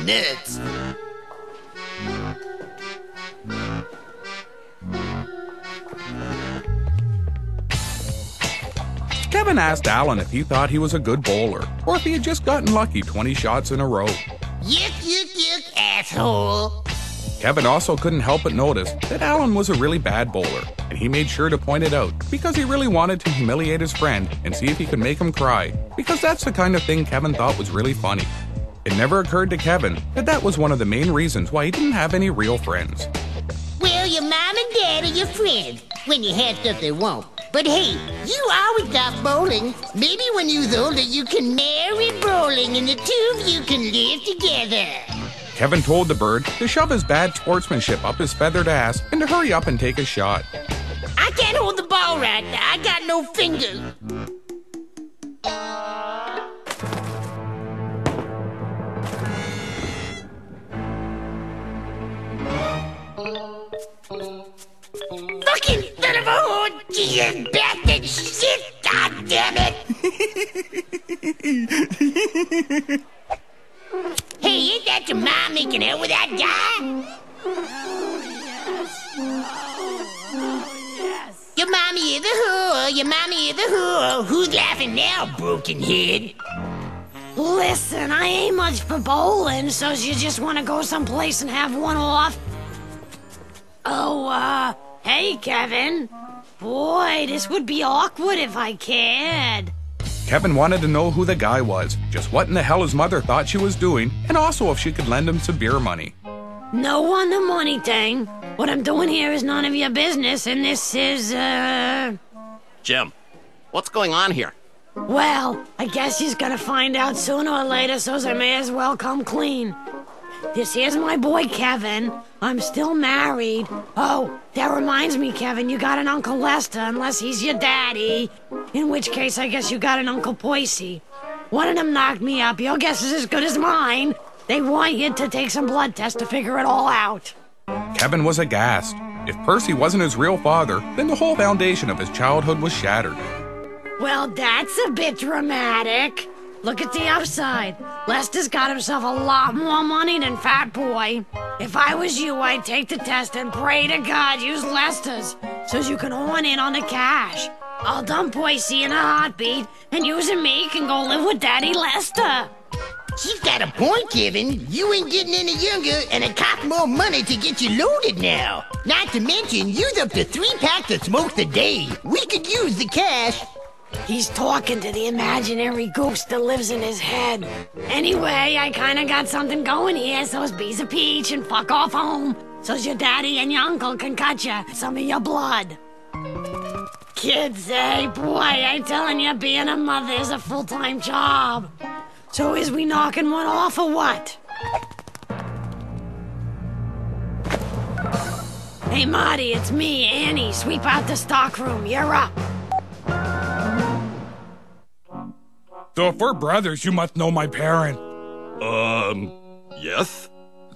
nuts. Kevin asked Alan if he thought he was a good bowler, or if he had just gotten lucky 20 shots in a row. Yuck, yuck, yuck, asshole. Kevin also couldn't help but notice that Alan was a really bad bowler, and he made sure to point it out because he really wanted to humiliate his friend and see if he could make him cry, because that's the kind of thing Kevin thought was really funny. It never occurred to Kevin that that was one of the main reasons why he didn't have any real friends. Well, your mom and dad are your friends, when you have stuff they won't. But hey, you always got bowling. Maybe when you're older you can marry bowling and the two of you can live together. Kevin told the bird to shove his bad sportsmanship up his feathered ass and to hurry up and take a shot. I can't hold the ball right now. I got no fingers. Fucking son of a whore! You bastard shit! God damn it! Hey, ain't that your mom making out with that guy? Yes. Your mommy is a whore. Your mommy is a whore. Who's laughing now, broken head? Listen, I ain't much for bowling, so you just want to go someplace and have one off? Oh, hey, Kevin. Boy, this would be awkward if I cared. Kevin wanted to know who the guy was, just what in the hell his mother thought she was doing, and also if she could lend him some beer money. No on the money thing. What I'm doing here is none of your business, and this is, Jim, what's going on here? Well, I guess he's gonna find out sooner or later, so I may as well come clean. This here's my boy Kevin. I'm still married. Oh, that reminds me, Kevin, you got an Uncle Lester, unless he's your daddy. In which case, I guess you got an Uncle Poisey. One of them knocked me up. Your guess is as good as mine. They want you to take some blood tests to figure it all out. Kevin was aghast. If Percy wasn't his real father, then the whole foundation of his childhood was shattered. Well, that's a bit dramatic. Look at the upside. Lester's got himself a lot more money than Fat Boy. If I was you, I'd take the test and pray to God use Lester's, so you can horn in on the cash. I'll dump Poisey in a heartbeat, and you and me can go live with Daddy Lester. She's got a point, Kevin. You ain't getting any younger, and it costs more money to get you loaded now. Not to mention, use up to 3 packs of smokes a day. We could use the cash. He's talking to the imaginary ghost that lives in his head. Anyway, I kinda got something going here, so's be's a peach and fuck off home, so's your daddy and your uncle can cut you some of your blood. Kids, hey, boy, I'm telling you, being a mother is a full-time job. So is we knocking one off or what? Hey, Marty, it's me, Annie. Sweep out the stockroom. You're up. So if we're brothers, you must know my parents. Yes?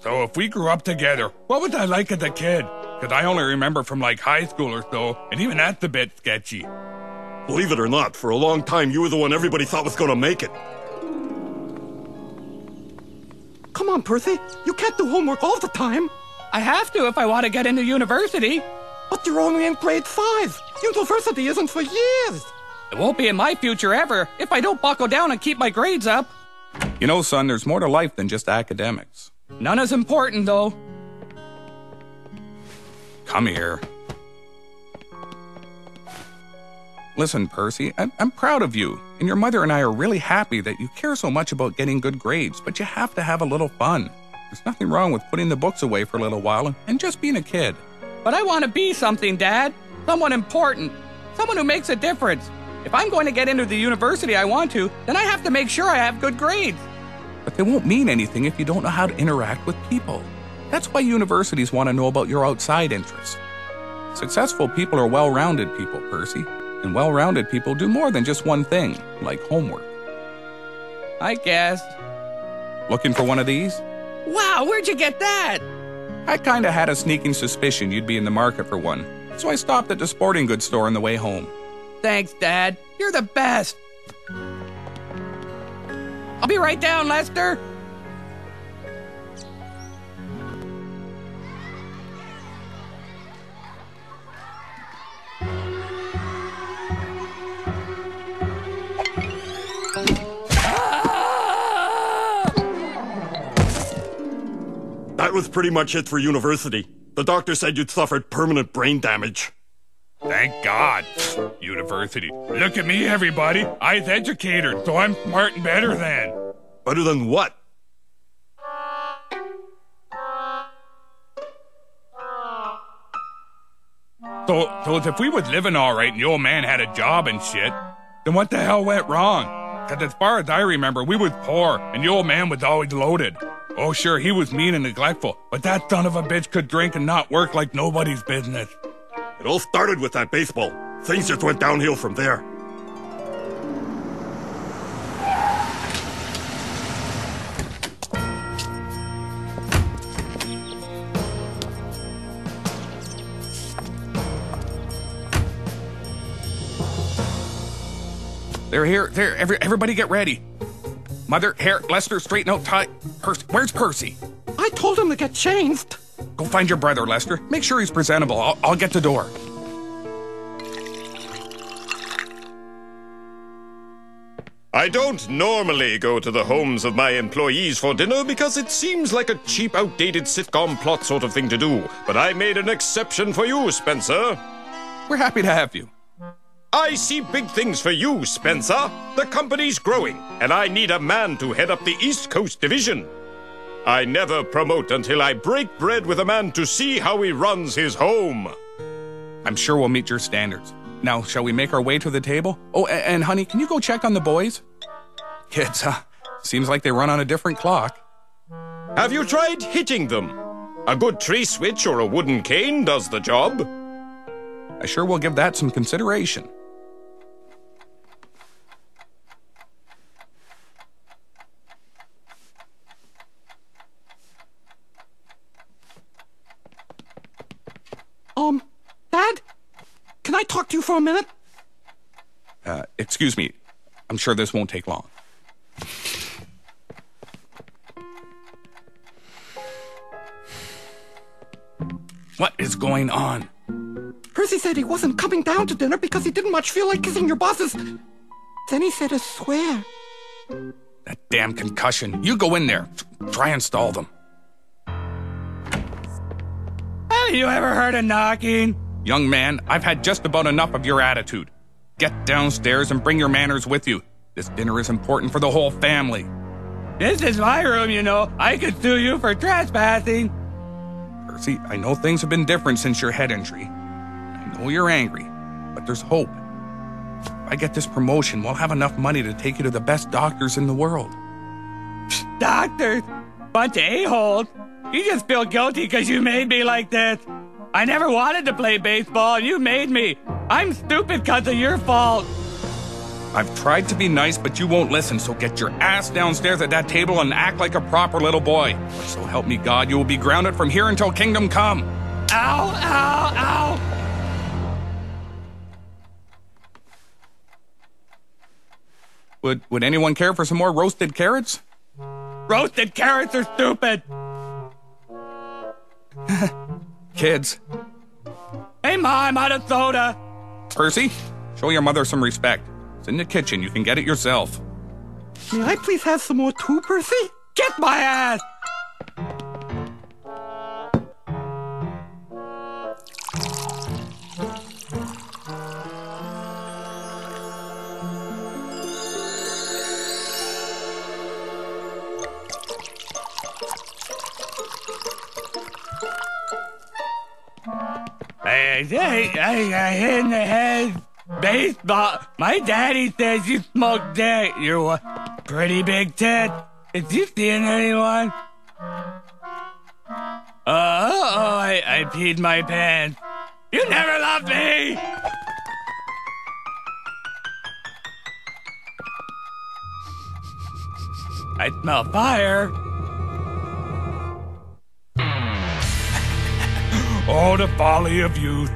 So if we grew up together, what was I like as a kid? Because I only remember from like high school or so, and even that's a bit sketchy. Believe it or not, for a long time you were the one everybody thought was gonna make it. Come on, Percy. You can't do homework all the time. I have to if I want to get into university. But you're only in grade 5. University isn't for years. It won't be in my future ever if I don't buckle down and keep my grades up. You know, son, there's more to life than just academics. None is important, though. Come here. Listen, Percy, I'm proud of you, and your mother and I are really happy that you care so much about getting good grades, but you have to have a little fun. There's nothing wrong with putting the books away for a little while and just being a kid. But I want to be something, Dad. Someone important. Someone who makes a difference. If I'm going to get into the university I want to, then I have to make sure I have good grades. But they won't mean anything if you don't know how to interact with people. That's why universities want to know about your outside interests. Successful people are well-rounded people, Percy. And well-rounded people do more than just one thing, like homework. I guess. Looking for one of these? Wow, where'd you get that? I kinda had a sneaking suspicion you'd be in the market for one, so I stopped at the sporting goods store on the way home. Thanks, Dad. You're the best. I'll be right down, Lester. was pretty much it for university. The doctor said you'd suffered permanent brain damage. Thank God. University. Look at me, everybody. I was educated, so I'm smart and better than. Better than what? So if we was living all right and the old man had a job and shit, then what the hell went wrong? Because as far as I remember, we was poor and the old man was always loaded. Oh, sure, he was mean and neglectful, but that son of a bitch could drink and not work like nobody's business. It all started with that baseball. Things just went downhill from there. They're here. Everybody get ready. Mother, Hair, Lester, straighten out, tie. Percy, where's Percy? I told him to get changed. Go find your brother, Lester. Make sure he's presentable. I'll get the door. I don't normally go to the homes of my employees for dinner because it seems like a cheap, outdated sitcom plot sort of thing to do. But I made an exception for you, Spencer. We're happy to have you. I see big things for you, Spencer. The company's growing, and I need a man to head up the East Coast Division. I never promote until I break bread with a man to see how he runs his home. I'm sure we'll meet your standards. Now, shall we make our way to the table? Oh, and honey, can you go check on the boys? Kids, seems like they run on a different clock. Have you tried hitting them? A good tree switch or a wooden cane does the job. I sure will give that some consideration. Dad? Can I talk to you for a minute? Excuse me. I'm sure this won't take long. What is going on? Percy said he wasn't coming down to dinner because he didn't much feel like kissing your bosses. Then he said to swear. That damn concussion. You go in there. Try and stall them. Have you ever heard of knocking? Young man, I've had just about enough of your attitude. Get downstairs and bring your manners with you. This dinner is important for the whole family. This is my room, you know. I could sue you for trespassing. Percy, I know things have been different since your head injury. I know you're angry, but there's hope. If I get this promotion, we'll have enough money to take you to the best doctors in the world. Doctors? Bunch of a-holes. You just feel guilty because you made me like this. I never wanted to play baseball, and you made me. I'm stupid because of your fault. I've tried to be nice, but you won't listen, so get your ass downstairs at that table and act like a proper little boy. So help me God, you will be grounded from here until kingdom come. Ow, ow, ow. Would anyone care for some more roasted carrots? Roasted carrots are stupid. Kids. Hey, Mom, out of soda. Percy, show your mother some respect. It's in the kitchen. You can get it yourself. May I please have some more too, Percy? Get my ass. I hit in the head. Baseball. My daddy says you smoke dick. You're a pretty big tit. Is you seeing anyone? I peed my pants. You never loved me! I smell fire. Oh, the folly of youth.